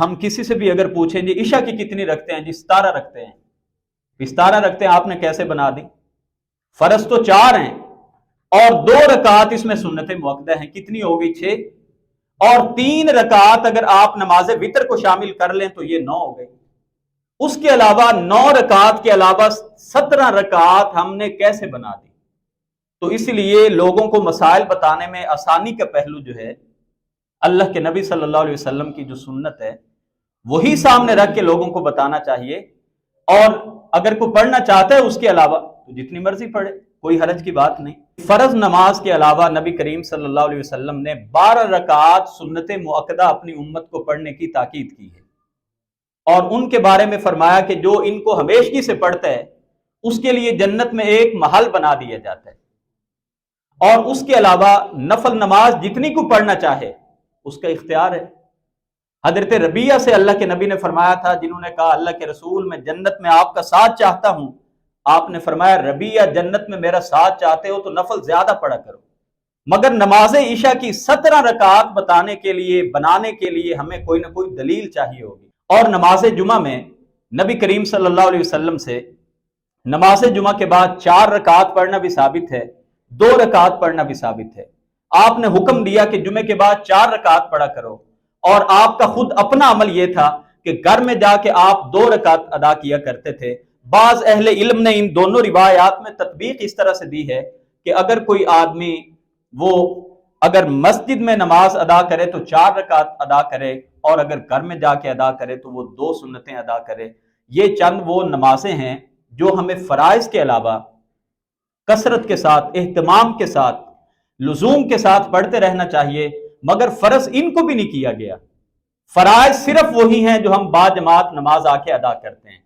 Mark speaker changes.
Speaker 1: ہم کسی سے بھی اگر پوچھیں جی عشاء کی کتنی رکھتے ہیں، جی 17 رکھتے ہیں. 17 رکھتے ہیں، آپ نے کیسے بنا دی؟ فرض تو 4 ہیں اور 2 رکعت اس میں سنت مؤکدہ ہیں، کتنی ہو گئی؟ 6. اور 3 رکعت اگر آپ نماز وتر کو شامل کر لیں تو یہ 9 ہو گئی. اس کے علاوہ 9 رکعت کے علاوہ 17 رکعت ہم نے کیسے بنا دی؟ تو اس لیے لوگوں کو مسائل بتانے میں آسانی کا پہلو جو ہے، اللہ کے نبی صلی اللہ علیہ وسلم کی جو سنت ہے وہی سامنے رکھ کے لوگوں کو بتانا چاہیے. اور اگر کوئی پڑھنا چاہتا ہے اس کے علاوہ تو جتنی مرضی پڑھے، کوئی حرج کی بات نہیں. فرض نماز کے علاوہ نبی کریم صلی اللہ علیہ وسلم نے 12 رکعات سنت مؤکدہ اپنی امت کو پڑھنے کی تاکید کی ہے، اور ان کے بارے میں فرمایا کہ جو ان کو ہمیشگی سے پڑھتا ہے اس کے لیے جنت میں ایک محل بنا دیا جاتا ہے. اور اس کے علاوہ نفل نماز جتنی کو پڑھنا چاہے اس کا اختیار ہے. حضرت ربیہ سے اللہ کے نبی نے فرمایا تھا، جنہوں نے کہا اللہ کے رسول میں جنت میں آپ کا ساتھ چاہتا ہوں، آپ نے فرمایا ربیہ جنت میں میرا ساتھ چاہتے ہو تو نفل زیادہ پڑھا کرو. مگر نماز عشاء کی 17 رکعات بتانے کے لیے، بنانے کے لیے ہمیں کوئی نہ کوئی دلیل چاہیے ہوگی. اور نماز جمعہ میں نبی کریم صلی اللہ علیہ وسلم سے نماز جمعہ کے بعد 4 رکعات پڑھنا بھی ثابت ہے، 2 رکعات پڑھنا بھی ثابت ہے. آپ نے حکم دیا کہ جمعے کے بعد 4 رکعات پڑھا کرو، اور آپ کا خود اپنا عمل یہ تھا کہ گھر میں جا کے آپ 2 رکعت ادا کیا کرتے تھے. بعض اہل علم نے ان دونوں روایات میں تطبیق اس طرح سے دی ہے کہ اگر کوئی آدمی وہ اگر مسجد میں نماز ادا کرے تو 4 رکعت ادا کرے، اور اگر گھر میں جا کے ادا کرے تو وہ 2 سنتیں ادا کرے. یہ چند وہ نمازیں ہیں جو ہمیں فرائض کے علاوہ کثرت کے ساتھ، اہتمام کے ساتھ، لزوم کے ساتھ پڑھتے رہنا چاہیے. مگر فرض ان کو بھی نہیں کیا گیا. فرائض صرف وہی ہیں جو ہم با جماعت نماز آ کے ادا کرتے ہیں.